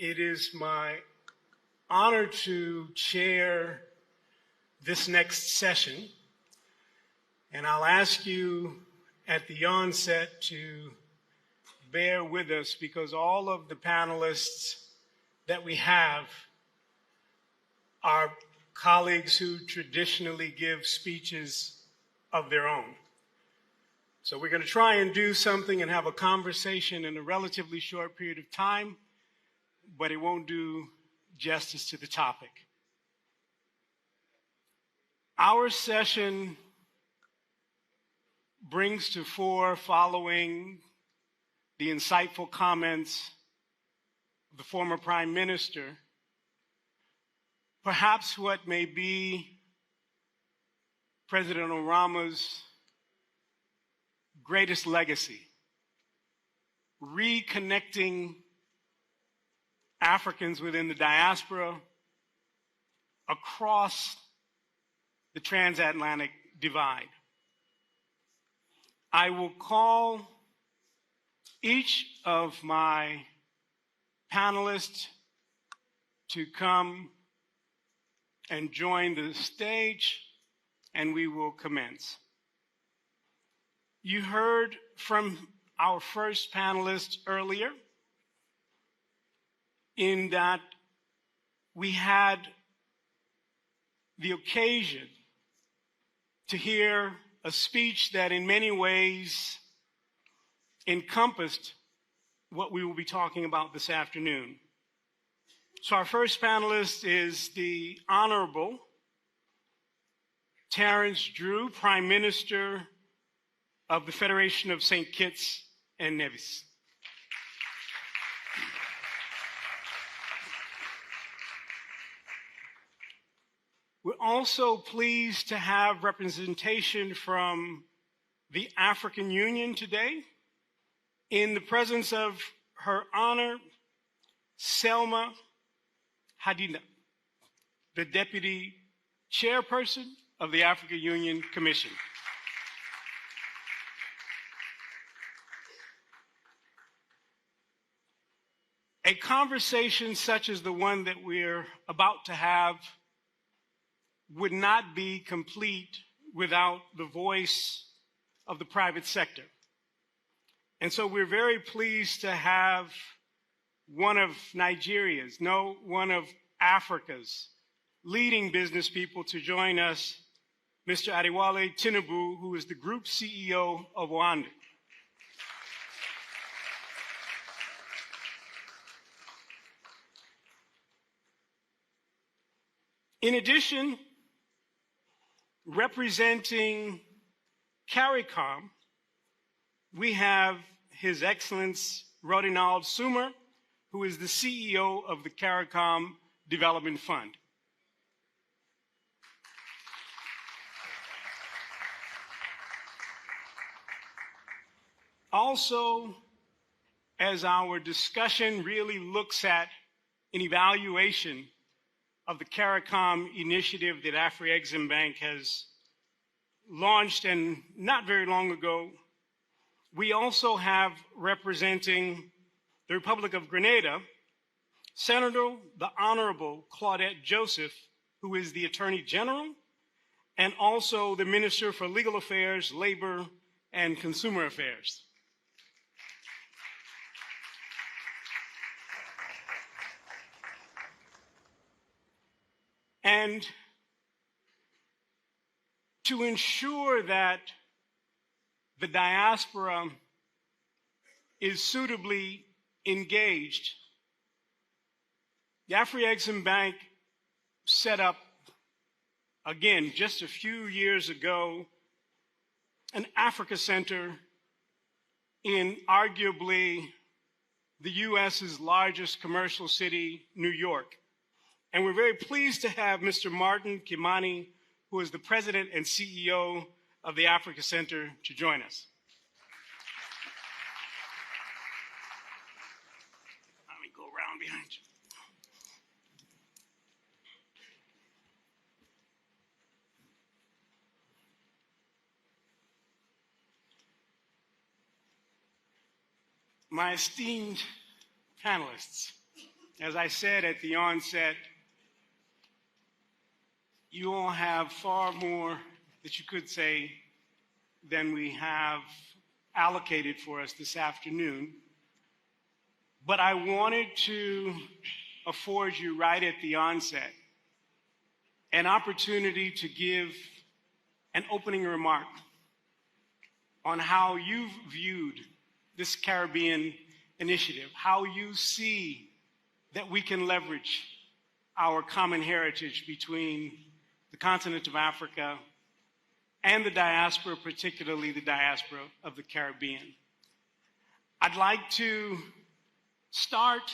It is my honor to chair this next session, and I'll ask you at the onset to bear with us because all of the panelists that we have are colleagues who traditionally give speeches of their own. So we're going to try and do something and have a conversation in a relatively short period of time, but it won't do justice to the topic. Our session brings to fore, following the insightful comments of the former Prime Minister, perhaps what may be President Obama's greatest legacy, reconnecting Africans within the diaspora across the transatlantic divide. I will call each of my panelists to come and join the stage, and we will commence. You heard from our first panelist earlier in that we had the occasion to hear a speech that in many ways encompassed what we will be talking about this afternoon. So our first panelist is the Honorable Terence Drew, Prime Minister of the Federation of St. Kitts and Nevis. We're also pleased to have representation from the African Union today in the presence of Her Honor Selma Hadina, the Deputy Chairperson of the African Union Commission. A conversation such as the one that we're about to have would not be complete without the voice of the private sector. And so we're very pleased to have one of Nigeria's, no, one of Africa's leading business people to join us, Mr. Adewale Tinubu, who is the Group CEO of Oando. In addition, representing CARICOM, we have His Excellency Rodinald Sumer, who is the CEO of the CARICOM Development Fund. Also, as our discussion really looks at an evaluation of the CARICOM initiative that Afreximbank has launched and not very long ago, we also have representing the Republic of Grenada, Senator the Honorable Claudette Joseph, who is the Attorney General, and also the Minister for Legal Affairs, Labor, and Consumer Affairs. And to ensure that the diaspora is suitably engaged, the Afreximbank set up, again, just a few years ago, an Africa Center in arguably the U.S.'s largest commercial city, New York. And we're very pleased to have Mr. Martin Kimani, who is the President and CEO of the Africa Center, to join us. Let me go around behind you. My esteemed panelists, As I said at the onset, you all have far more that you could say than we have allocated for us this afternoon. But I wanted to afford you right at the onset an opportunity to give an opening remark on how you've viewed this Caribbean initiative, how you see that we can leverage our common heritage between the continent of Africa and the diaspora, particularly the diaspora of the Caribbean. I'd like to start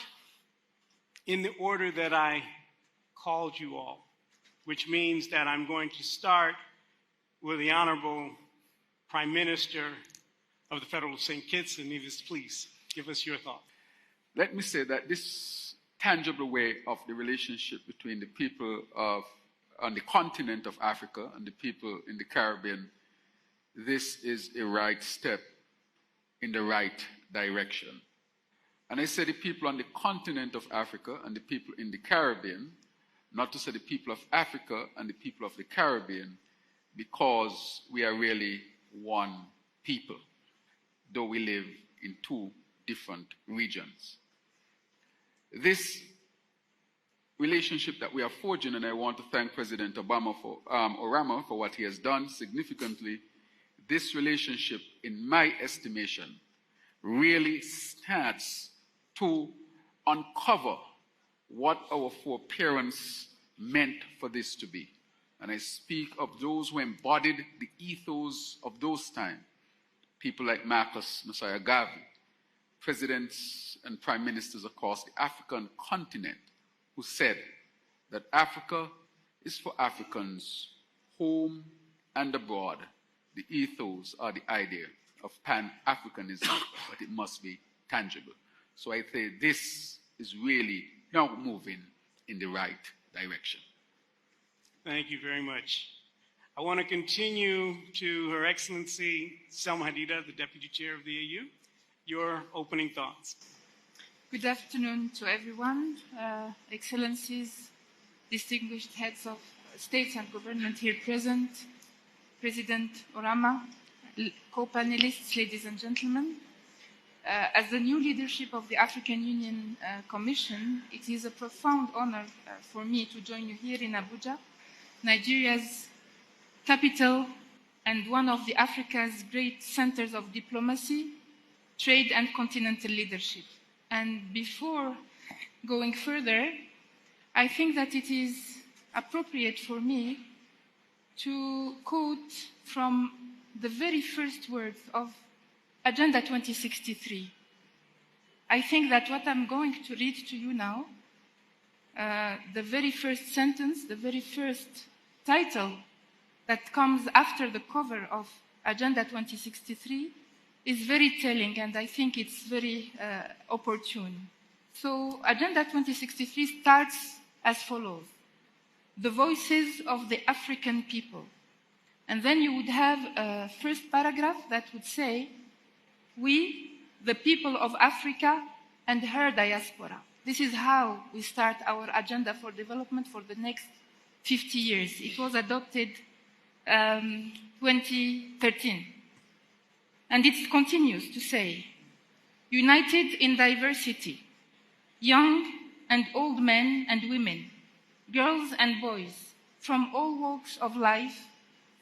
in the order that I called you all, which means that I'm going to start with the Honorable Prime Minister of the Federal of St. Kitts and Nevis. Please give us your thought. Let me say that this tangible way of the relationship between the people on the continent of Africa and the people in the Caribbean, this is a right step in the right direction. And I say the people on the continent of Africa and the people in the Caribbean, not to say the people of Africa and the people of the Caribbean, because we are really one people, though we live in two different regions. This relationship that we are forging, and I want to thank President Obama for what he has done significantly, this relationship, in my estimation, really starts to uncover what our foreparents meant for this to be. And I speak of those who embodied the ethos of those times, people like Marcus Messiah Garvey, presidents and prime ministers across the African continent, who said that Africa is for Africans, home and abroad. The ethos or the idea of Pan-Africanism, but it must be tangible. So I say this is really now moving in the right direction. Thank you very much. I want to continue to Her Excellency Selma Hadida, the Deputy Chair of the AU. Your opening thoughts. Good afternoon to everyone, Excellencies, distinguished heads of states and government here present, President Orama, co-panelists, ladies and gentlemen. As the new leadership of the African Union Commission, it is a profound honor for me to join you here in Abuja, Nigeria's capital and one of the Africa's great centers of diplomacy, trade and continental leadership. And before going further, I think that it is appropriate for me to quote from the very first words of Agenda 2063. I think that what I'm going to read to you now, the very first sentence, the very first title that comes after the cover of Agenda 2063 is very telling, and I think it's very opportune. So Agenda 2063 starts as follows: the voices of the African people. And then you would have a first paragraph that would say, we, the people of Africa and her diaspora. This is how we start our agenda for development for the next 50 years. It was adopted 2013. And it continues to say, united in diversity, young and old men and women, girls and boys from all walks of life,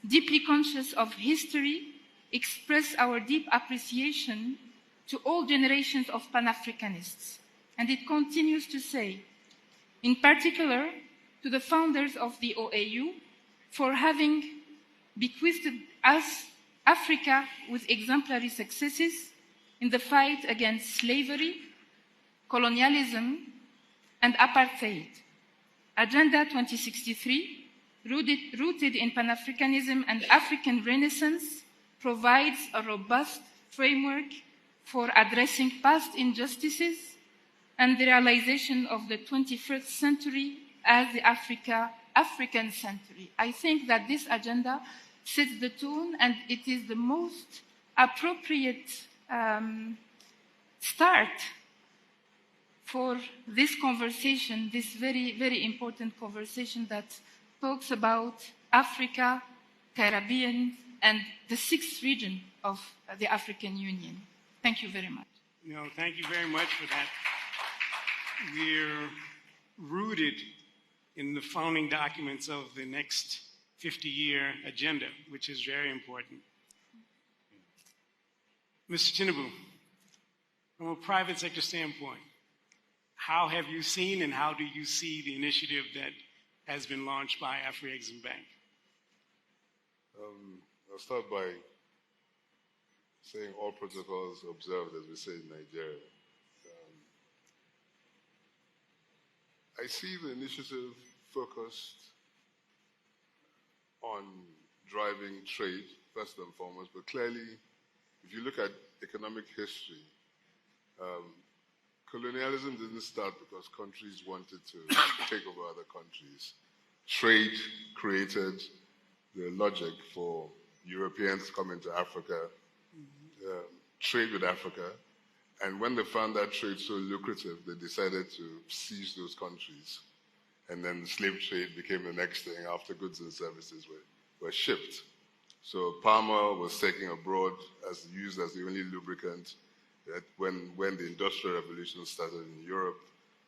deeply conscious of history, express our deep appreciation to all generations of Pan-Africanists. And it continues to say, in particular, to the founders of the OAU for having bequeathed us Africa with exemplary successes in the fight against slavery, colonialism, and apartheid. Agenda 2063, rooted in Pan-Africanism and African Renaissance, provides a robust framework for addressing past injustices and the realization of the 21st century as the African century. I think that this agenda sets the tone, and it is the most appropriate start for this conversation, this very, very important conversation that talks about Africa, Caribbean, and the sixth region of the African Union. Thank you very much. No, thank you very much for that. We're rooted in the founding documents of the next 50-year agenda, which is very important. Mr. Tinubu, from a private sector standpoint, how have you seen and how do you see the initiative that has been launched by Afreximbank? I'll start by saying all protocols observed, as we say in Nigeria. I see the initiative focused on driving trade, first and foremost, but clearly, if you look at economic history, colonialism didn't start because countries wanted to take over other countries. Trade created the logic for Europeans to come into Africa, trade with Africa, and when they found that trade so lucrative, they decided to seize those countries. And then the slave trade became the next thing after goods and services were shipped. So palm oil was taken abroad used as the only lubricant. When the Industrial Revolution started in Europe,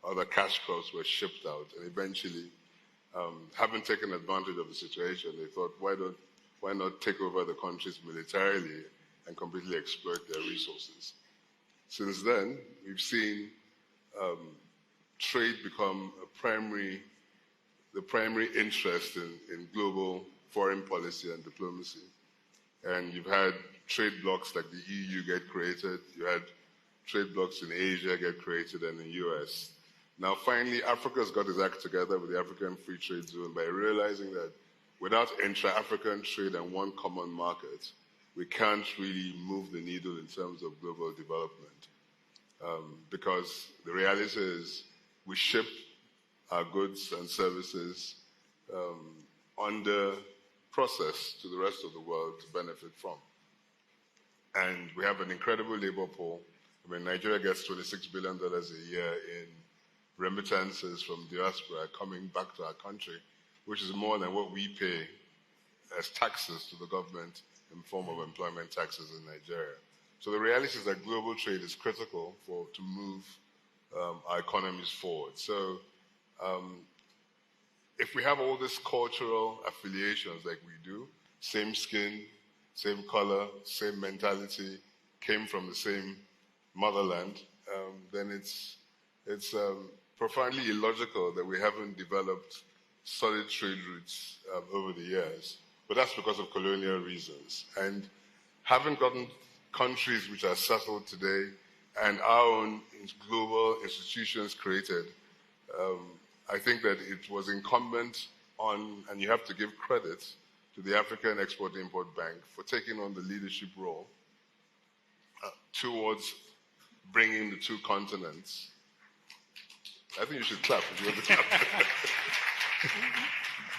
other cash crops were shipped out. And eventually, having taken advantage of the situation, they thought, why not take over the countries militarily and completely exploit their resources? Since then, we've seen trade become the primary interest in global foreign policy and diplomacy. And you've had trade blocs like the EU get created, you had trade blocs in Asia get created and in the US. Now finally, Africa's got its act together with the African Free Trade Zone by realizing that without intra-African trade and one common market, we can't really move the needle in terms of global development. Because the reality is we ship our goods and services under process to the rest of the world to benefit from. And we have an incredible labor pool. I mean, Nigeria gets $26 billion a year in remittances from diaspora coming back to our country, which is more than what we pay as taxes to the government in form of employment taxes in Nigeria. So the reality is that global trade is critical to move our economies forward. So if we have all these cultural affiliations like we do, same skin, same color, same mentality, came from the same motherland, then it's profoundly illogical that we haven't developed solid trade routes over the years. But that's because of colonial reasons. And having gotten countries which are settled today and our own global institutions created, I think that it was incumbent on, and you have to give credit to the African Export-Import Bank for taking on the leadership role towards bringing the two continents. I think you should clap if you want to clap.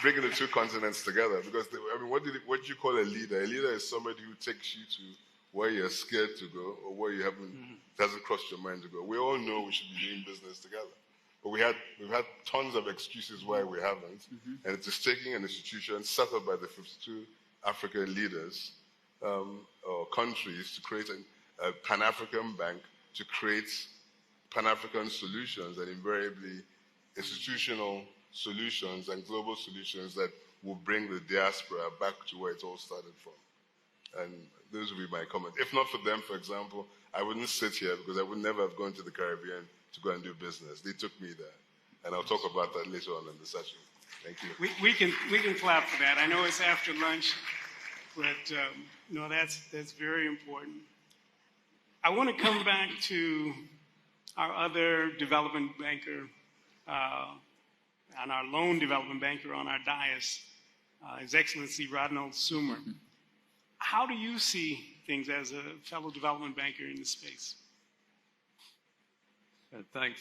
Bringing the two continents together, because what do you call a leader? A leader is somebody who takes you to where you're scared to go or where you hasn't crossed your mind to go. We all know we should be doing business together, but we've had tons of excuses why we haven't, and it is taking an institution set up by the 52 African leaders or countries to create a Pan-African bank to create Pan-African solutions and invariably institutional solutions and global solutions that will bring the diaspora back to where it all started from. And those would be my comment. If not for them, for example, I wouldn't sit here because I would never have gone to the Caribbean to go and do business. They took me there. And I'll talk about that later on in the session. Thank you. We can clap for that. I know it's after lunch, but no, that's very important. I want to come back to our other development banker and our loan development banker on our dais, His Excellency Ronald Sumer. How do you see things as a fellow development banker in this space? Thanks.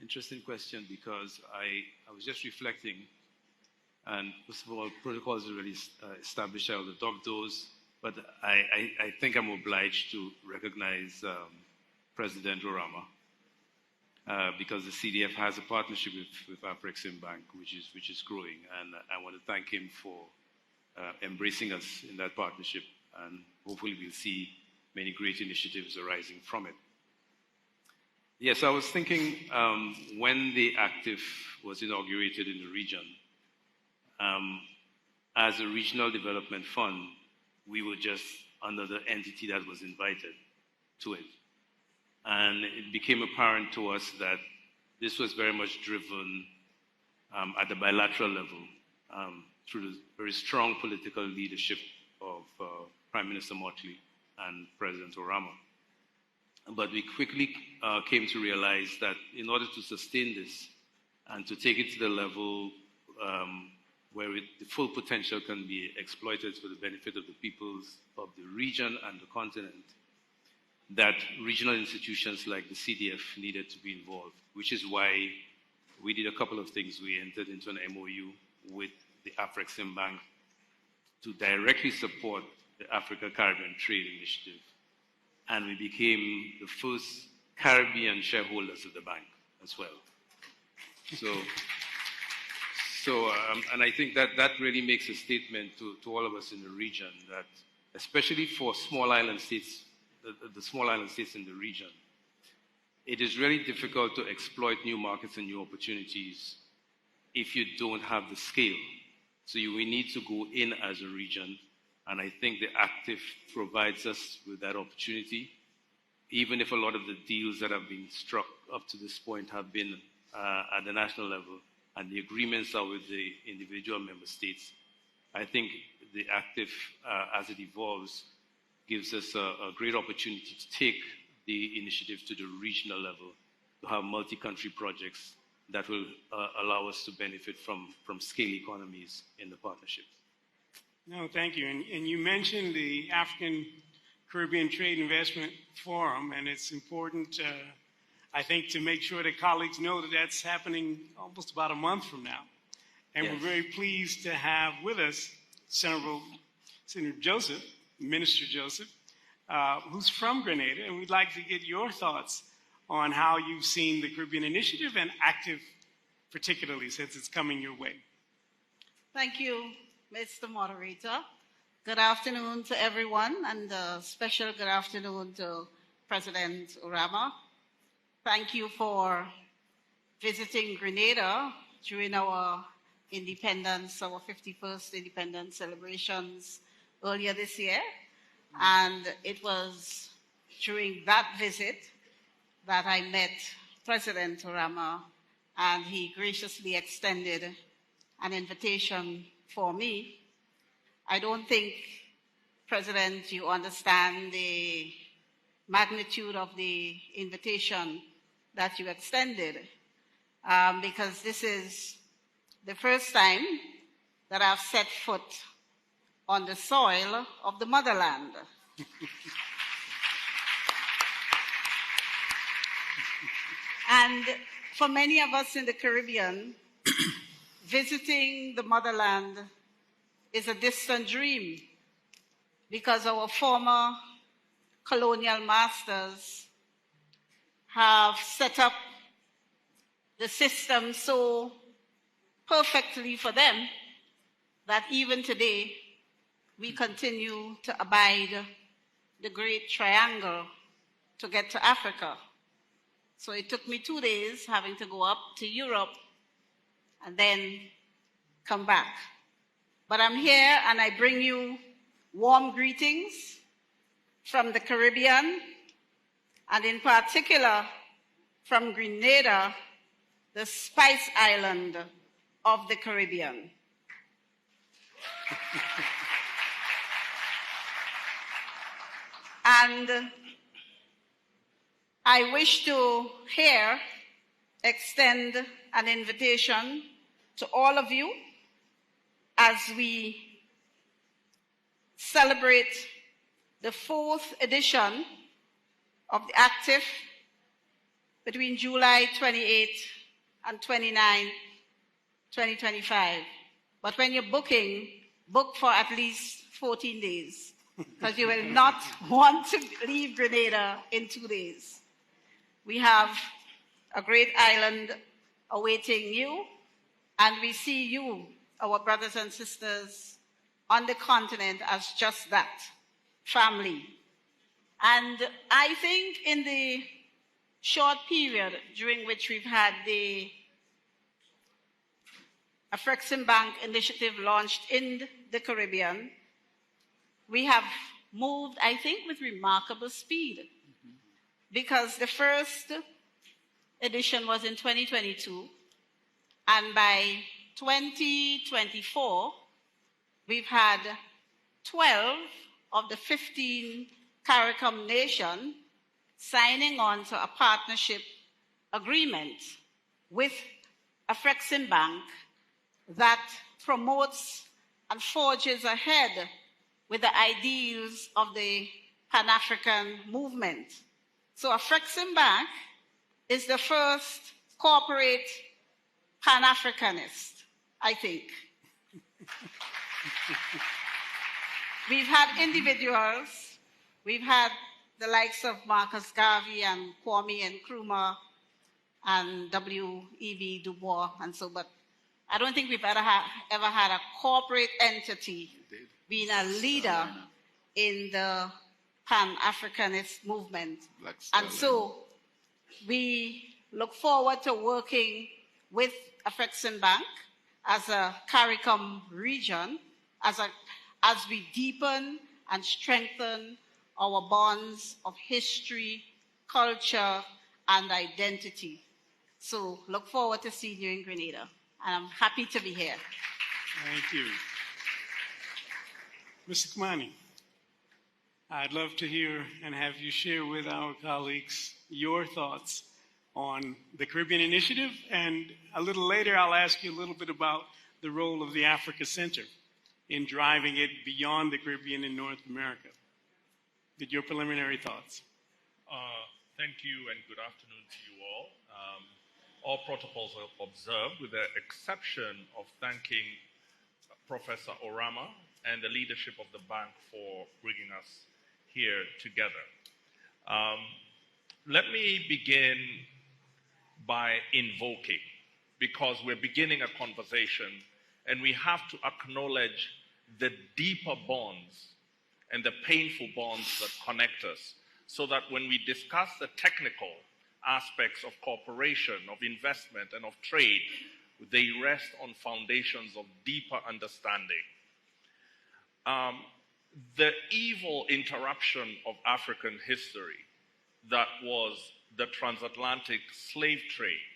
Interesting question, because I was just reflecting, and first of all, protocols are really established. I will adopt those, but I think I'm obliged to recognize President Orama. because the CDF has a partnership with Afreximbank, which is growing, and I want to thank him for embracing us in that partnership, and hopefully we'll see many great initiatives arising from it. Yes, I was thinking when the Active was inaugurated in the region, as a regional development fund, we were just another entity that was invited to it. And it became apparent to us that this was very much driven at the bilateral level through the very strong political leadership of Prime Minister Motley and President Orama. But we quickly came to realize that in order to sustain this and to take it to the level where the full potential can be exploited for the benefit of the peoples of the region and the continent, that regional institutions like the CDF needed to be involved, which is why we did a couple of things. We entered into an MOU with the Afreximbank to directly support the Africa-Caribbean Trade Initiative. And we became the first Caribbean shareholders of the bank as well. And I think that really makes a statement to all of us in the region that, especially for small island states, the small island states in the region, it is really difficult to exploit new markets and new opportunities if you don't have the scale. So we need to go in as a region, and I think the Active provides us with that opportunity, even if a lot of the deals that have been struck up to this point have been at the national level, and the agreements are with the individual member states. I think the Active, as it evolves, gives us a great opportunity to take the initiative to the regional level, to have multi-country projects that will allow us to benefit from scale economies in the partnership. No, thank you. And you mentioned the African Caribbean Trade Investment Forum, and it's important, I think, to make sure that colleagues know that that's happening almost about a month from now. And yes, we're very pleased to have with us Senator Joseph, Minister Joseph, who's from Grenada, and we'd like to get your thoughts on how you've seen the Caribbean Initiative and Active, particularly since it's coming your way. Thank you, Mr. Moderator. Good afternoon to everyone, and a special good afternoon to President Orama. Thank you for visiting Grenada during our independence, our 51st independence celebrations earlier this year. And it was during that visit that I met President Orama, and he graciously extended an invitation for me. I don't think, President, you understand the magnitude of the invitation that you extended, because this is the first time that I've set foot on the soil of the motherland. And for many of us in the Caribbean, visiting the motherland is a distant dream, because our former colonial masters have set up the system so perfectly for them that even today we continue to abide the Great Triangle to get to Africa. So it took me 2 days having to go up to Europe and then come back. But I'm here and I bring you warm greetings from the Caribbean, and in particular from Grenada, the Spice Island of the Caribbean. And I wish to here extend an invitation to all of you as we celebrate the 4th edition of the Active between July 28 and 29, 2025. But when you're booking, book for at least 14 days, because you will not want to leave Grenada in 2 days. We have a great island awaiting you, and we see you, our brothers and sisters on the continent, as just that, family. And I think in the short period during which we've had the Afreximbank initiative launched in the Caribbean, we have moved, I think, with remarkable speed. Because the first edition was in 2022, and by 2024, we've had 12 of the 15 CARICOM nations signing on to a partnership agreement with Afreximbank that promotes and forges ahead with the ideals of the Pan-African movement. So Afreximbank is the first corporate Pan-Africanist, I think. We've had individuals, we've had the likes of Marcus Garvey and Kwame Nkrumah and W.E.B. Du Bois and so, but I don't think we've ever had a corporate entity being a leader in the Pan-Africanist movement. And so we look forward to working with Afreximbank as a CARICOM region, as we deepen and strengthen our bonds of history, culture, and identity. So look forward to seeing you in Grenada. And I'm happy to be here. Thank you. Mr. Kamani, I'd love to hear and have you share with our colleagues your thoughts on the Caribbean Initiative, and a little later I'll ask you a little bit about the role of the Africa Center in driving it beyond the Caribbean and North America. With your preliminary thoughts. Thank you and good afternoon to you all. All protocols are observed with the exception of thanking Professor Orama and the leadership of the bank for bringing us here together. Let me begin by invoking, because we're beginning a conversation and we have to acknowledge the deeper bonds and the painful bonds that connect us, so that when we discuss the technical aspects of cooperation, of investment, and of trade, they rest on foundations of deeper understanding. The evil interruption of African history that was the transatlantic slave trade,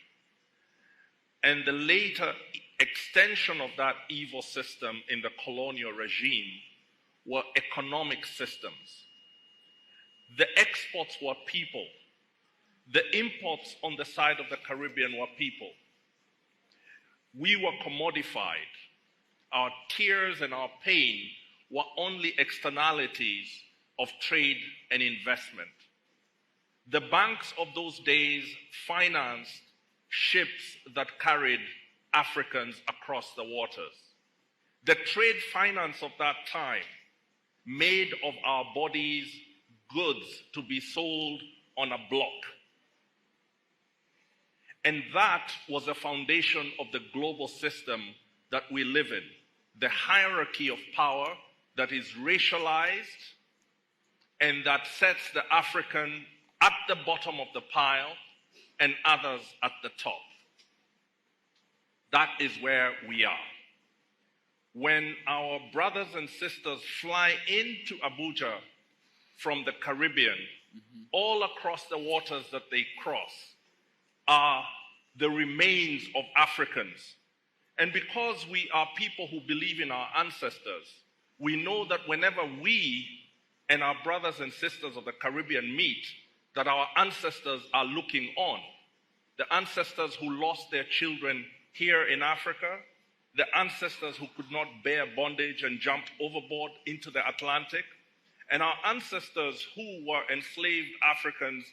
and the later extension of that evil system in the colonial regime were economic systems. The exports were people. The imports on the side of the Caribbean were people. We were commodified. Our tears and our pain were only externalities of trade and investment. The banks of those days financed ships that carried Africans across the waters. The trade finance of that time made of our bodies goods to be sold on a block. And that was the foundation of the global system that we live in, the hierarchy of power that is racialized and that sets the African at the bottom of the pile and others at the top. That is where we are. When our brothers and sisters fly into Abuja from the Caribbean, all across the waters that they cross are the remains of Africans. And because we are people who believe in our ancestors, we know that whenever we and our brothers and sisters of the Caribbean meet, that our ancestors are looking on. The ancestors who lost their children here in Africa, the ancestors who could not bear bondage and jumped overboard into the Atlantic, and our ancestors who were enslaved Africans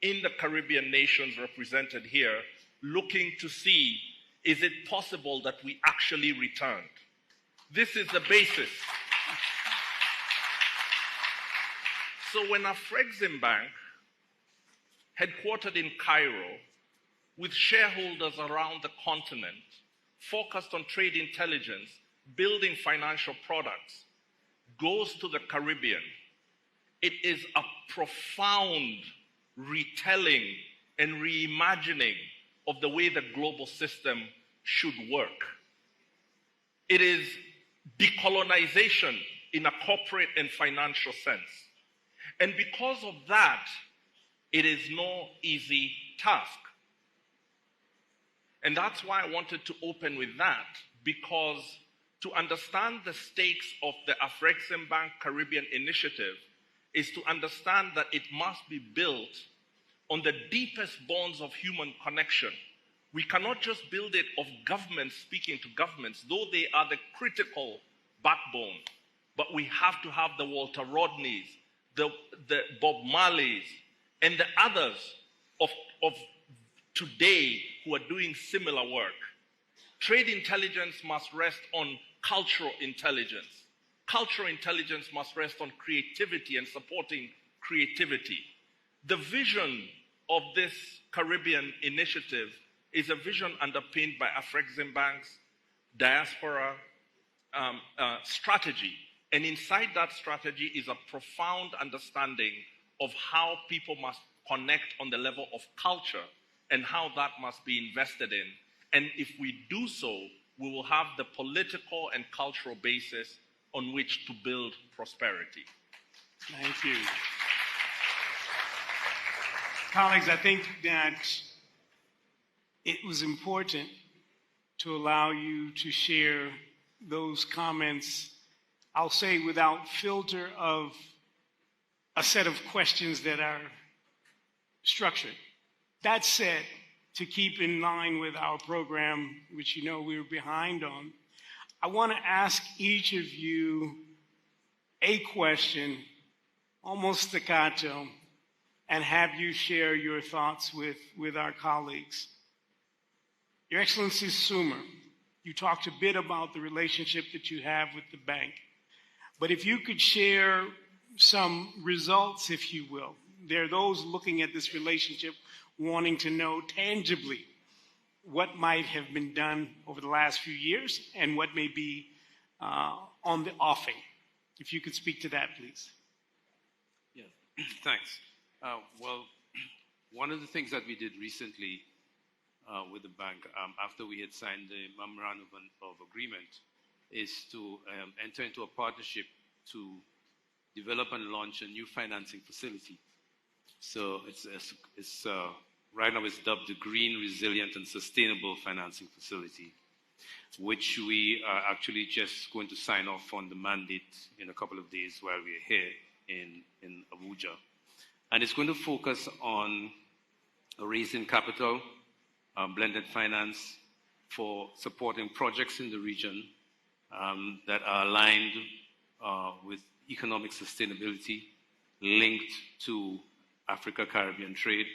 in the Caribbean nations represented here, looking to see, is it possible that we actually returned? This is the basis. So when Afreximbank, headquartered in Cairo, with shareholders around the continent focused on trade intelligence, building financial products, goes to the Caribbean, it is a profound retelling and reimagining of the way the global system should work. It is decolonization in a corporate and financial sense. And because of that, it is no easy task. And that's why I wanted to open with that, because to understand the stakes of the Afreximbank Caribbean Initiative is to understand that it must be built on the deepest bonds of human connection. We cannot just build it of governments speaking to governments, though they are the critical backbone. But we have to have the Walter Rodneys, the Bob Marleys, and the others of today who are doing similar work. Trade intelligence must rest on cultural intelligence. Cultural intelligence must rest on creativity and supporting creativity. The vision of this Caribbean initiative is a vision underpinned by Afreximbank's diaspora strategy. And inside that strategy is a profound understanding of how people must connect on the level of culture and how that must be invested in. And if we do so, we will have the political and cultural basis on which to build prosperity. Thank you. Colleagues, I think that it was important to allow you to share those comments, I'll say without filter of a set of questions that are structured. That said, to keep in line with our program, which you know we were behind on, I want to ask each of you a question, almost staccato, and have you share your thoughts with our colleagues. Your Excellency Sumer, you talked a bit about the relationship that you have with the bank, but if you could share some results, if you will. There are those looking at this relationship wanting to know tangibly what might have been done over the last few years and what may be on the offing. If you could speak to that, please. Yeah, thanks. Well, one of the things that we did recently with the bank, after we had signed the memorandum of agreement, is to enter into a partnership to develop and launch a new financing facility. So it's right now it's dubbed the Green, Resilient and Sustainable Financing Facility, which we are actually just going to sign off on the mandate in a couple of days while we're here in Abuja. And it's going to focus on raising capital, blended finance for supporting projects in the region that are aligned with economic sustainability, linked to Africa-Caribbean trade,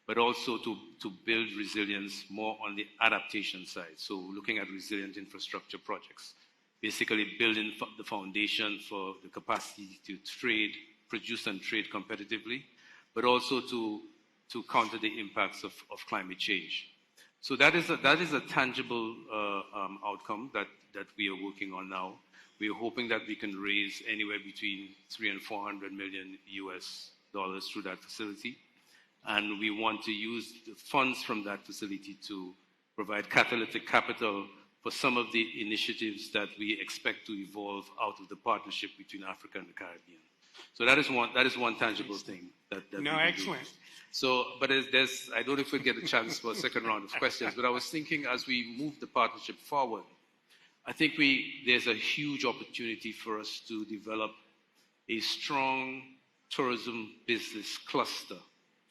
but also to build resilience more on the adaptation side. So looking at resilient infrastructure projects, basically building the foundation for the capacity to trade, produce and trade competitively, but also to counter the impacts of climate change. So that is a tangible outcome that we are working on now. We are hoping that we can raise anywhere between $300 and $400 million US through that facility. And we want to use the funds from that facility to provide catalytic capital for some of the initiatives that we expect to evolve out of the partnership between Africa and the Caribbean. So that is one tangible thing that no, excellent. So, but there's, I don't know if we'll get a chance for a second round of questions, but I was thinking as we move the partnership forward, I think there's a huge opportunity for us to develop a strong tourism business cluster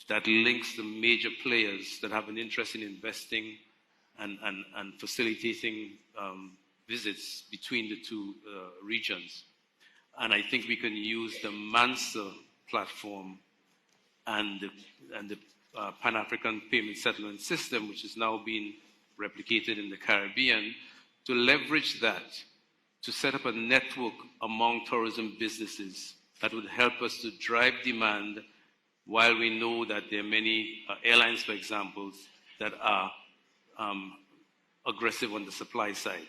that links the major players that have an interest in investing and facilitating visits between the two regions. And I think we can use the MANSA platform and the Pan-African Payment Settlement System, which is now being replicated in the Caribbean, to leverage that to set up a network among tourism businesses that would help us to drive demand, while we know that there are many airlines, for example, that are aggressive on the supply side.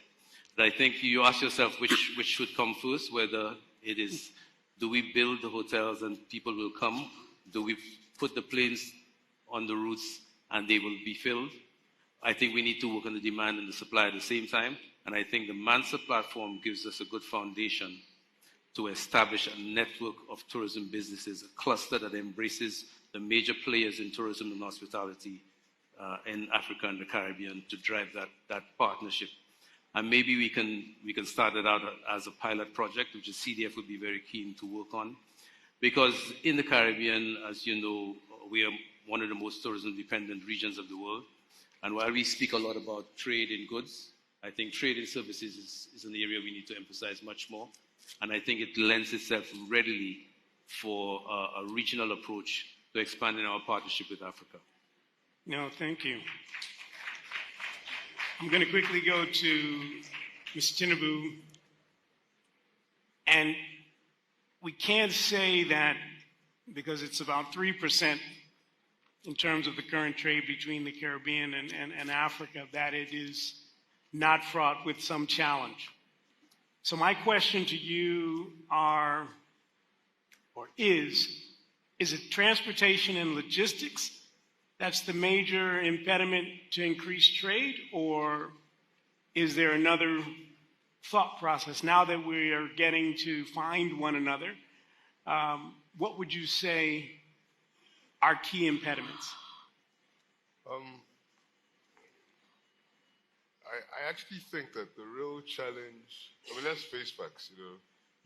But I think you ask yourself which should come first, whether it is, do we build the hotels and people will come? Do we put the planes on the routes and they will be filled? I think we need to work on the demand and the supply at the same time. And I think the Mansa platform gives us a good foundation to establish a network of tourism businesses, a cluster that embraces the major players in tourism and hospitality in Africa and the Caribbean to drive that partnership. And maybe we can start it out as a pilot project, which the CDF would be very keen to work on. Because in the Caribbean, as you know, we are one of the most tourism-dependent regions of the world. And while we speak a lot about trade in goods, I think trade in services is an area we need to emphasize much more. And I think it lends itself readily for a regional approach to expanding our partnership with Africa. No, thank you. I'm going to quickly go to Ms. Tinubu. And we can't say that because it's about 3% in terms of the current trade between the Caribbean and Africa, that it is not fraught with some challenge. So my question to you is it transportation and logistics that's the major impediment to increase trade, or is there another thought process? Now that we are getting to find one another, what would you say are key impediments? I actually think that the real challenge, let's face facts,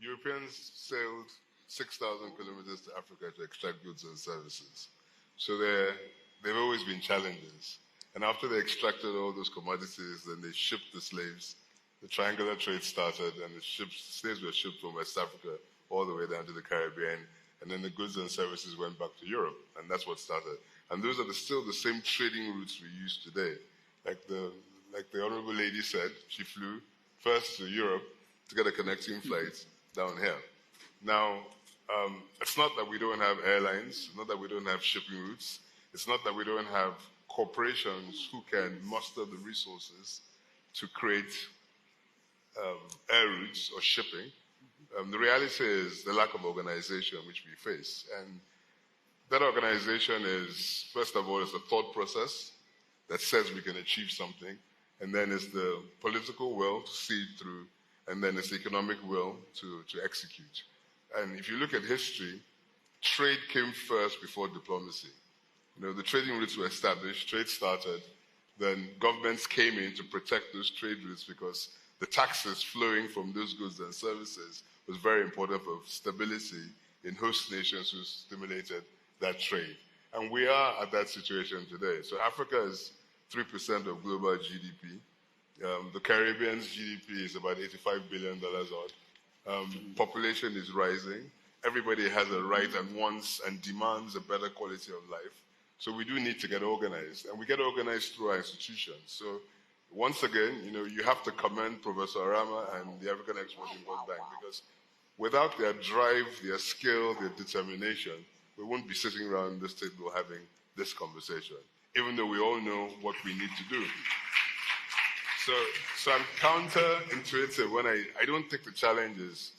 Europeans sailed 6,000 kilometers to Africa to extract goods and services. So they've always been challenges. And after they extracted all those commodities, then they shipped the slaves. The triangular trade started, and the slaves were shipped from West Africa all the way down to the Caribbean. And then the goods and services went back to Europe, and that's what started. And those are still the same trading routes we use today. Like the Honorable Lady said, she flew first to Europe to get a connecting flight down here. Now, it's not that we don't have airlines, not that we don't have shipping routes. It's not that we don't have corporations who can muster the resources to create air routes or shipping. The reality is the lack of organization which we face. And that organization is, first of all, it's a thought process that says we can achieve something. And then it's the political will to see it through. And then it's the economic will to execute. And if you look at history, trade came first before diplomacy. The trading routes were established, trade started, then governments came in to protect those trade routes because the taxes flowing from those goods and services was very important for stability in host nations who stimulated that trade. And we are at that situation today. So Africa is 3% of global GDP. The Caribbean's GDP is about $85 billion odd. Population is rising. Everybody has a right and wants and demands a better quality of life. So we do need to get organized, and we get organized through our institutions. So once again, you have to commend Professor Arama and the African Export-Import Bank, because without their drive, their skill, their determination, we won't be sitting around this table having this conversation, even though we all know what we need to do. So I'm counterintuitive when I don't think the challenge is,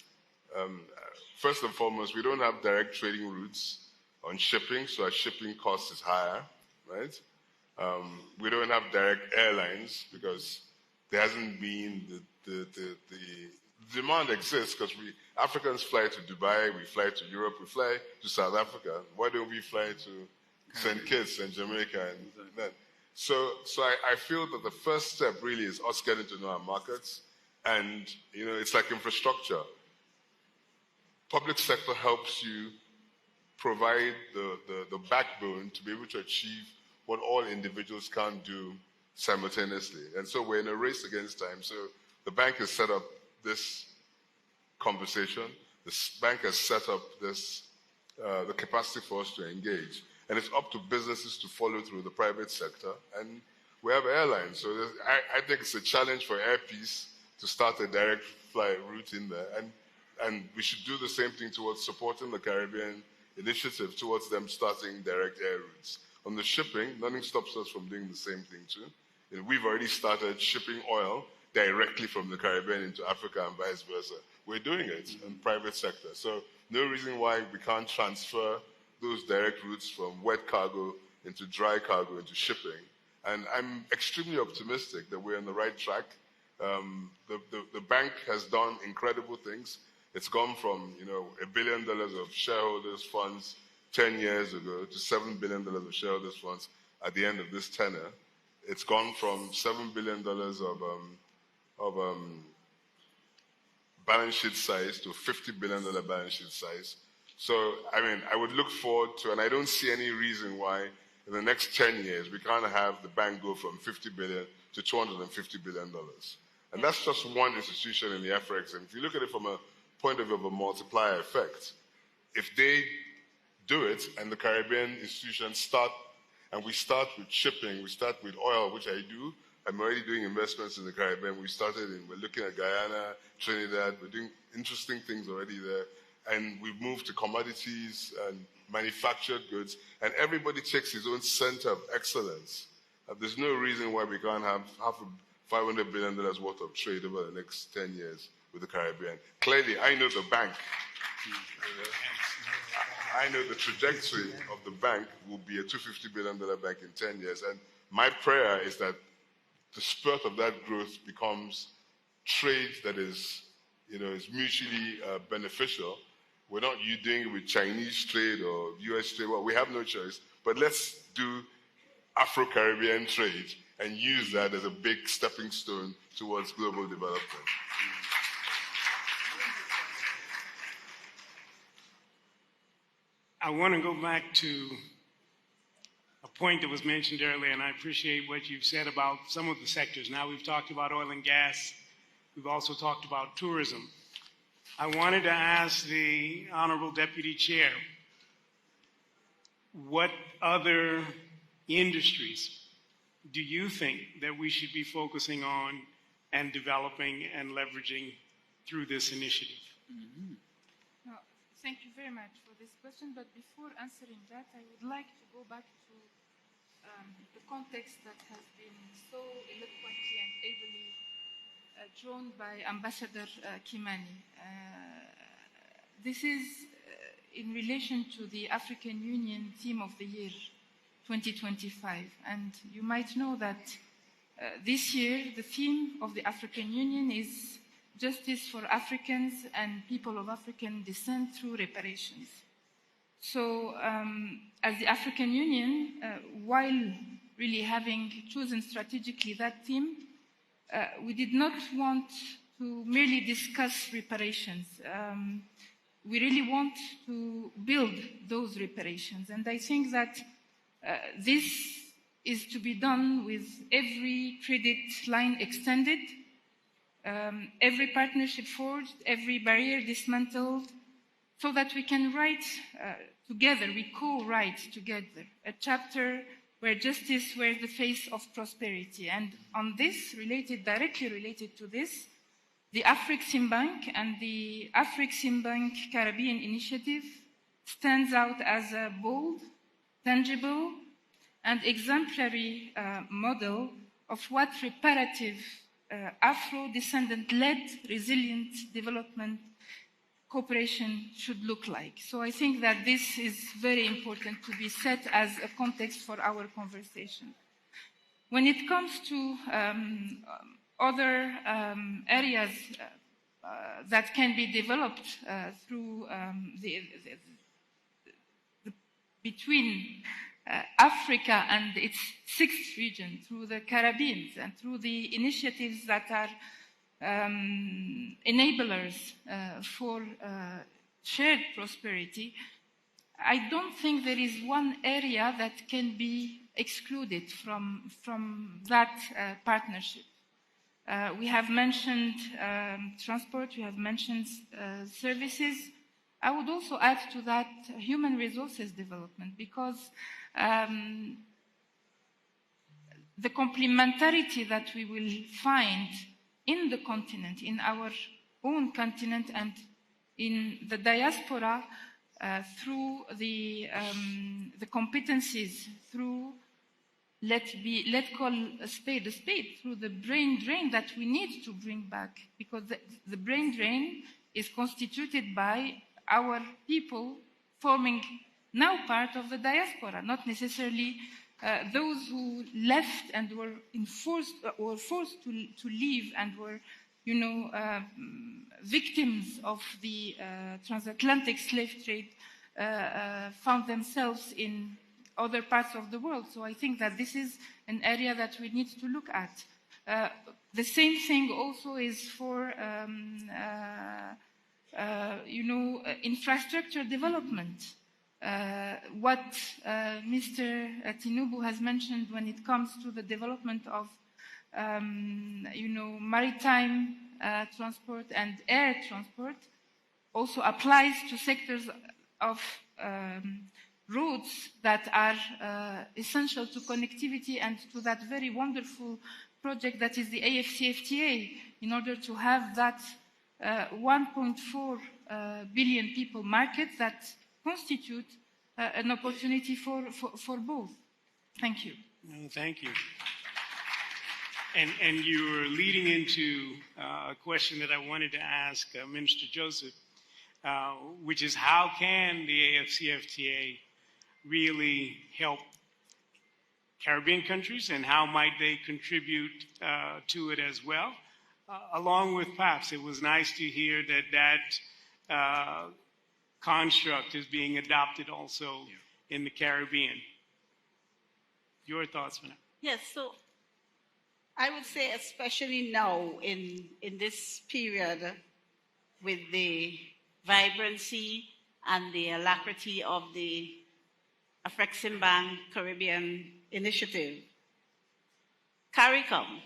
first and foremost, we don't have direct trading routes on shipping, so our shipping cost is higher, right? We don't have direct airlines because there hasn't been the demand exists because Africans fly to Dubai, we fly to Europe, we fly to South Africa. Why don't we fly to St. Kitts and Jamaica and that? So I feel that the first step really is us getting to know our markets, and it's like infrastructure. Public sector helps you provide the backbone to be able to achieve what all individuals can't do simultaneously. And so we're in a race against time. So the bank has set up this conversation. The bank has set up this, the capacity for us to engage. And it's up to businesses to follow through, the private sector. And we have airlines. So I think it's a challenge for Air Peace to start a direct flight route in there. And we should do the same thing towards supporting the Caribbean initiative towards them starting direct air routes. on the shipping, nothing stops us from doing the same thing too. You know, we've already started shipping oil directly from the Caribbean into Africa and vice versa. We're doing it in the private sector. So no reason why we can't transfer those direct routes from wet cargo into dry cargo into shipping. And I'm extremely optimistic that we're on the right track. The bank has done incredible things. It's gone from, you know, $1 billion of shareholders' funds 10 years ago to $7 billion of shareholders' funds at the end of this tenure. It's gone from $7 billion of balance sheet size to $50 billion balance sheet size. So, I mean, I would look forward to, and I don't see any reason why in the next 10 years we can't have the bank go from $50 billion to $250 billion. And that's just one institution in the Afreximbank. If you look at it from a point of view of a multiplier effect, if they do it and the Caribbean institutions start, and we start with shipping, we start with oil, which I do. I'm already doing investments in the Caribbean. We're looking at Guyana, Trinidad. We're doing interesting things already there. And we've moved to commodities and manufactured goods. And everybody takes his own center of excellence. There's no reason why we can't have $500 billion worth of trade over the next 10 years with the Caribbean. Clearly, I know the bank. I know the trajectory of the bank will be a $250 billion bank in 10 years. And my prayer is that the spurt of that growth becomes trade that is, you know, is mutually beneficial. We're not doing it with Chinese trade or US trade. Well, we have no choice. But let's do Afro-Caribbean trade and use that as a big stepping stone towards global development. I want to go back to a point that was mentioned earlier, and I appreciate what you've said about some of the sectors. Now we've talked about oil and gas. We've also talked about tourism. I wanted to ask the Honorable Deputy Chair, what other industries do you think that we should be focusing on and developing and leveraging through this initiative? Mm-hmm. Thank you very much for this question, but before answering that, I would like to go back to the context that has been so eloquently and ably drawn by Ambassador Kimani. This is in relation to the African Union Theme of the Year 2025, and you might know that this year the theme of the African Union is Justice for Africans and People of African Descent through Reparations. So, as the African Union, while really having chosen strategically that theme, we did not want to merely discuss reparations. We really want to build those reparations. And I think that this is to be done with every credit line extended, every partnership forged, every barrier dismantled, so that we can write together, we co-write together a chapter where justice wears the face of prosperity. And on this, directly related to this, the Afreximbank and the Afreximbank Caribbean Initiative stands out as a bold, tangible, and exemplary model of what reparative, Afro-descendant-led resilient development cooperation should look like. So I think that this is very important to be set as a context for our conversation. When it comes to other areas that can be developed through between Africa and its sixth region, through the Caribbean, and through the initiatives that are enablers for shared prosperity, I don't think there is one area that can be excluded from that partnership. We have mentioned transport, we have mentioned services. I would also add to that human resources development, because the complementarity that we will find in the continent, in our own continent and in the diaspora, through the competencies, through let's call a spade, through the brain drain that we need to bring back, because the brain drain is constituted by our people forming now part of the diaspora, not necessarily those who left and were forced to leave and were, victims of the transatlantic slave trade, found themselves in other parts of the world. So I think that this is an area that we need to look at. The same thing also is for, infrastructure development. What Mr. Tinubu has mentioned when it comes to the development of, maritime transport and air transport also applies to sectors of roads that are essential to connectivity and to that very wonderful project that is the AFCFTA, in order to have that 1.4 billion people market that constitute an opportunity for both. Thank you. No, thank you. And you're leading into a question that I wanted to ask Minister Joseph, which is how can the AFCFTA really help Caribbean countries, and how might they contribute to it as well, along with PAPS? It was nice to hear that construct is being adopted also in the Caribbean. Your thoughts, Vanessa? Yes, so I would say especially now in this period, with the vibrancy and the alacrity of the Afreximbank Caribbean Initiative, CARICOM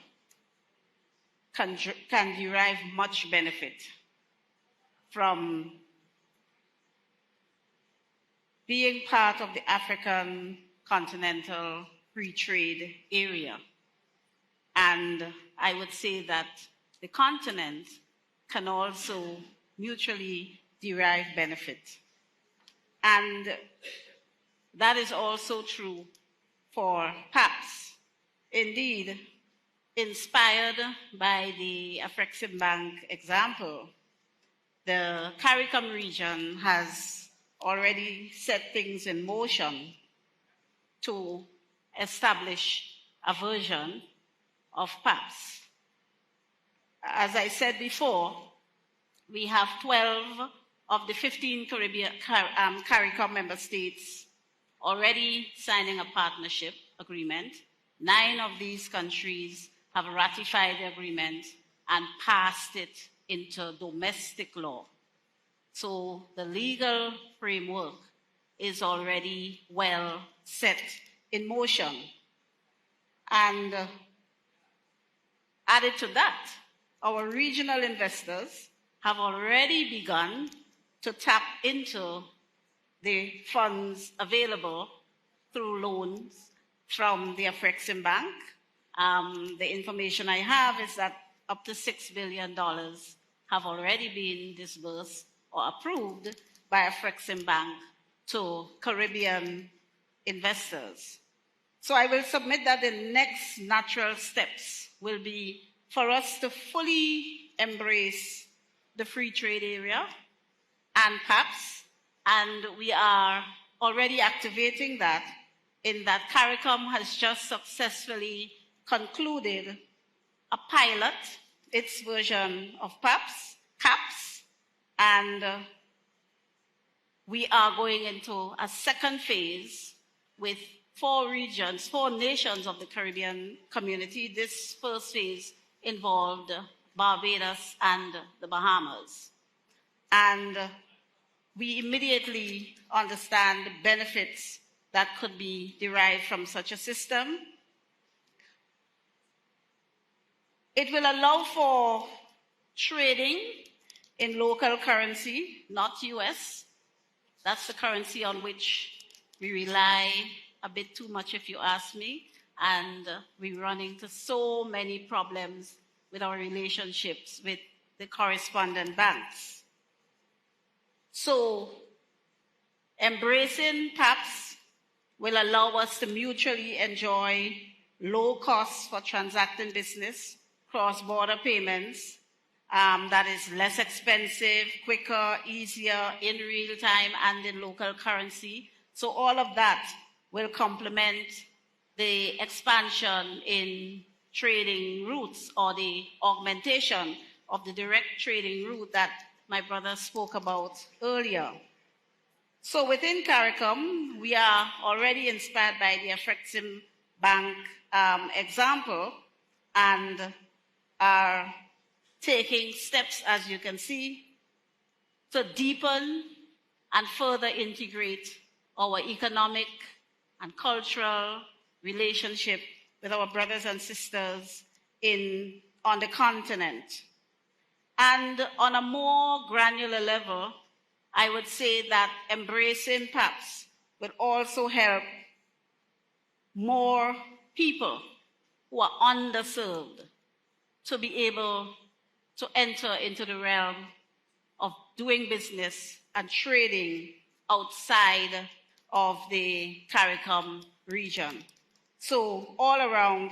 can derive much benefit from being part of the African continental free trade area. And I would say that the continent can also mutually derive benefit. And that is also true for PAPS. Indeed, inspired by the Afreximbank example, the CARICOM region has already set things in motion to establish a version of PAPS. As I said before, we have 12 of the 15 CARICOM member states already signing a partnership agreement. 9 of these countries have ratified the agreement and passed it into domestic law. So the legal framework is already well set in motion. And added to that, our regional investors have already begun to tap into the funds available through loans from the Afreximbank. The information I have is that up to $6 billion have already been disbursed or approved by Afreximbank to Caribbean investors. So I will submit that the next natural steps will be for us to fully embrace the free trade area and PAPS, and we are already activating that, in that CARICOM has just successfully concluded a pilot, its version of PAPS, CAPS, and we are going into a second phase with 4 regions, 4 nations of the Caribbean community. This first phase involved Barbados and the Bahamas. And we immediately understand the benefits that could be derived from such a system. It will allow for trading in local currency, not US. That's the currency on which we rely a bit too much, if you ask me, and we run into so many problems with our relationships with the correspondent banks. So Embracing PAPS will allow us to mutually enjoy low costs for transacting business, cross-border payments, that is less expensive, quicker, easier, in real time, and in local currency. So all of that will complement the expansion in trading routes or the augmentation of the direct trading route that my brother spoke about earlier. So within CARICOM, we are already inspired by the Afreximbank example and are taking steps, as you can see, to deepen and further integrate our economic and cultural relationship with our brothers and sisters on the continent. And on a more granular level, I would say that embracing PAPS will also help more people who are underserved to be able to enter into the realm of doing business and trading outside of the CARICOM region. So all around,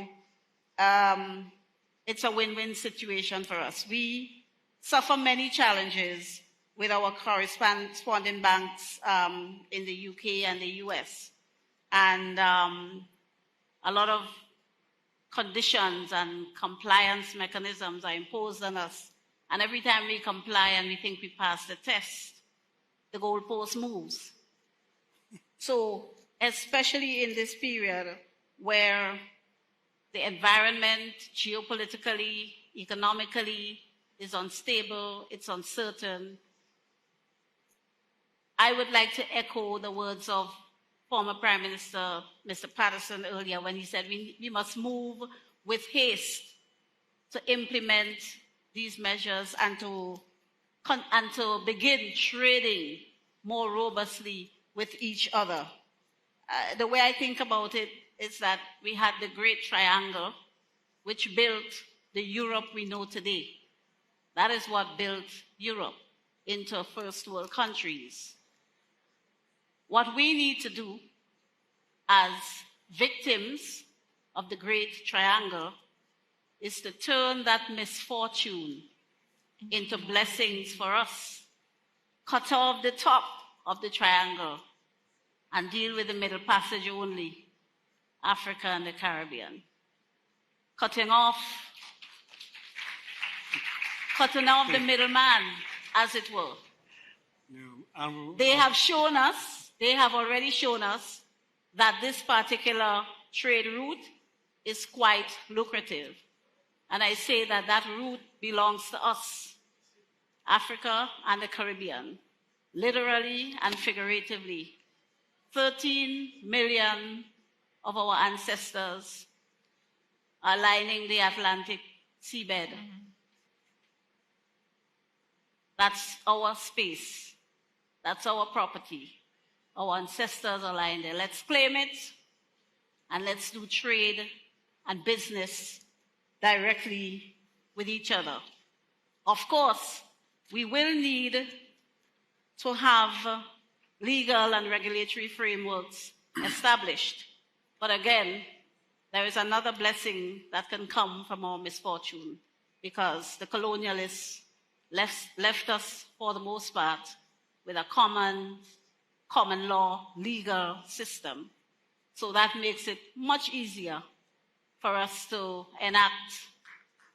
it's a win-win situation for us. We suffer many challenges with our corresponding banks in the UK and the US. And a lot of conditions and compliance mechanisms are imposed on us. And every time we comply and we think we pass the test, the goalpost moves. So especially in this period where the environment geopolitically, economically is unstable, it's uncertain, I would like to echo the words of former Prime Minister Mr. Patterson earlier when he said we must move with haste to implement these measures and to begin trading more robustly with each other. The way I think about it is that we had the Great Triangle, which built the Europe we know today. That is what built Europe into first world countries. What we need to do as victims of the Great Triangle is to turn that misfortune into blessings for us, cut off the top of the triangle and deal with the middle passage only, Africa and the Caribbean. Cutting off the middleman, as it were. They have already shown us that this particular trade route is quite lucrative. And I say that that route belongs to us, Africa and the Caribbean, literally and figuratively. 13 million of our ancestors are lining the Atlantic seabed. That's our space. That's our property. Our ancestors are lying there. Let's claim it and let's do trade and business directly with each other. Of course, we will need to have legal and regulatory frameworks established. But again, there is another blessing that can come from our misfortune because the colonialists left us, for the most part, with a common law, legal system. So that makes it much easier for us to enact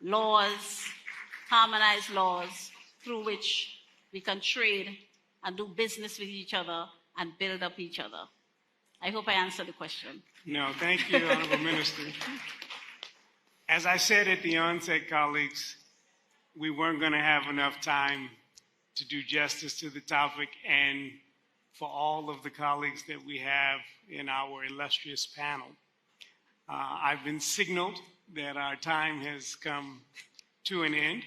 laws, harmonize laws, through which we can trade and do business with each other and build up each other. I hope I answered the question. No, thank you, Honorable Minister. As I said at the onset, colleagues, we weren't going to have enough time to do justice to the topic, and for all of the colleagues that we have in our illustrious panel. I've been signaled that our time has come to an end,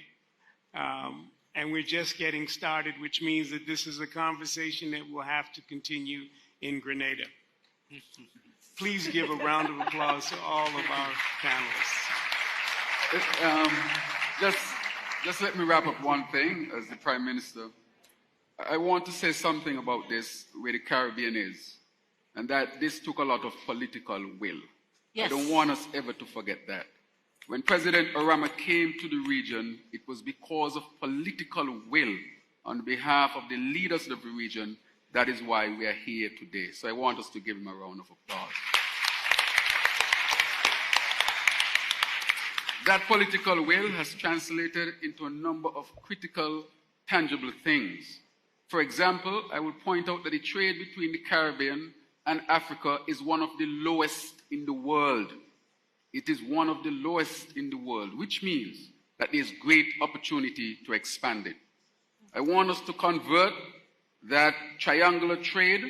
and we're just getting started, which means that this is a conversation that will have to continue in Grenada. Please give a round of applause to all of our panelists. Just let me wrap up one thing. As the Prime Minister I want to say something about this, where the Caribbean is, and that this took a lot of political will. Yes. I don't want us ever to forget that. When President Orama came to the region, it was because of political will on behalf of the leaders of the region. That is why we are here today. So I want us to give him a round of applause. That political will has translated into a number of critical, tangible things. For example, I will point out that the trade between the Caribbean and Africa is one of the lowest in the world. It is one of the lowest in the world, which means that there's great opportunity to expand it. I want us to convert that triangular trade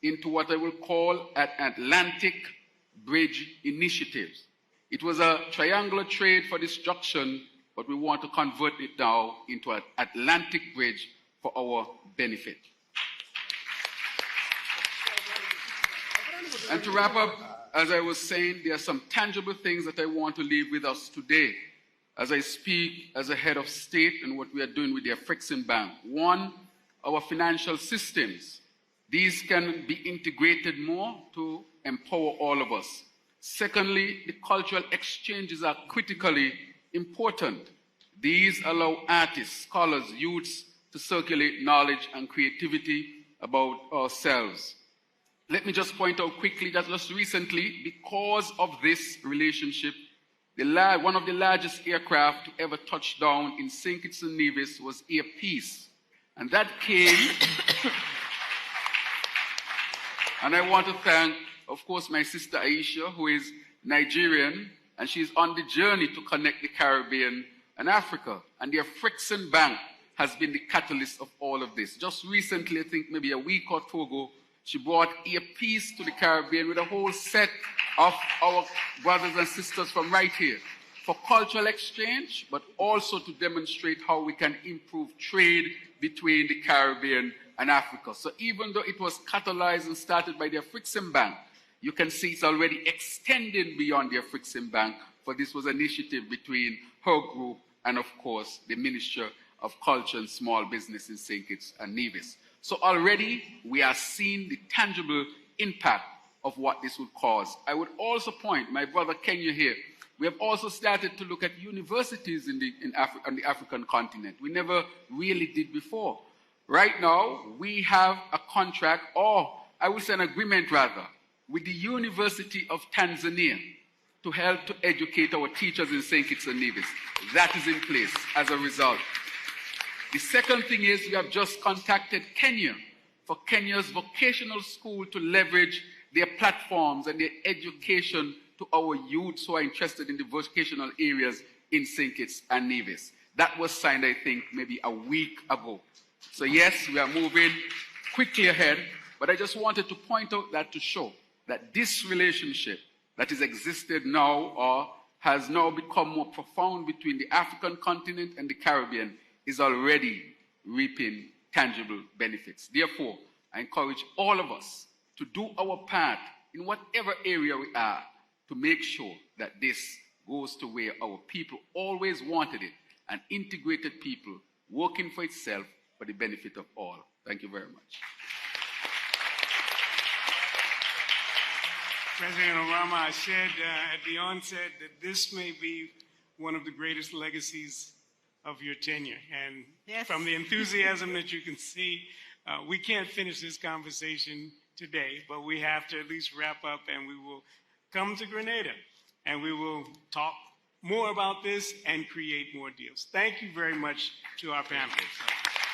into what I will call an Atlantic Bridge Initiative. It was a triangular trade for destruction, but we want to convert it now into an Atlantic Bridge for our benefit. And to wrap up, as I was saying, there are some tangible things that I want to leave with us today as I speak as a head of state and what we are doing with the Afreximbank. One, our financial systems. These can be integrated more to empower all of us. Secondly, the cultural exchanges are critically important. These allow artists, scholars, youths to circulate knowledge and creativity about ourselves. Let me just point out quickly that just recently, because of this relationship, one of the largest aircraft to ever touch down in St. Kitts and Nevis was Air Peace. And that came, and I want to thank, of course, my sister Aisha, who is Nigerian, and she's on the journey to connect the Caribbean and Africa. And the Afreximbank has been the catalyst of all of this. Just recently, I think maybe a week or two ago, she brought Air Peace to the Caribbean with a whole set of our brothers and sisters from right here for cultural exchange, but also to demonstrate how we can improve trade between the Caribbean and Africa. So even though it was catalyzed and started by the Afreximbank, you can see it's already extended beyond the Afreximbank, for this was an initiative between her group and, of course, the Ministry of Culture and Small Business in St. Kitts and Nevis. So already we are seeing the tangible impact of what this would cause. I would also point, my brother Kenya here, we have also started to look at universities on the African continent. We never really did before. Right now, we have a contract, or I would say an agreement rather, with the University of Tanzania to help to educate our teachers in St. Kitts and Nevis. That is in place as a result. The second thing is we have just contacted Kenya for Kenya's vocational school to leverage their platforms and their education to our youths who are interested in the vocational areas in St. Kitts and Nevis. That was signed, I think, maybe a week ago. So yes, we are moving quickly ahead, but I just wanted to point out that to show that this relationship that has existed now or has now become more profound between the African continent and the Caribbean is already reaping tangible benefits. Therefore, I encourage all of us to do our part in whatever area we are to make sure that this goes to where our people always wanted it, an integrated people working for itself for the benefit of all. Thank you very much. President Orama, I said at the onset that this may be one of the greatest legacies of your tenure. And yes, from the enthusiasm that you can see, we can't finish this conversation today, but we have to at least wrap up, and we will come to Grenada and we will talk more about this and create more deals. Thank you very much to our panelists.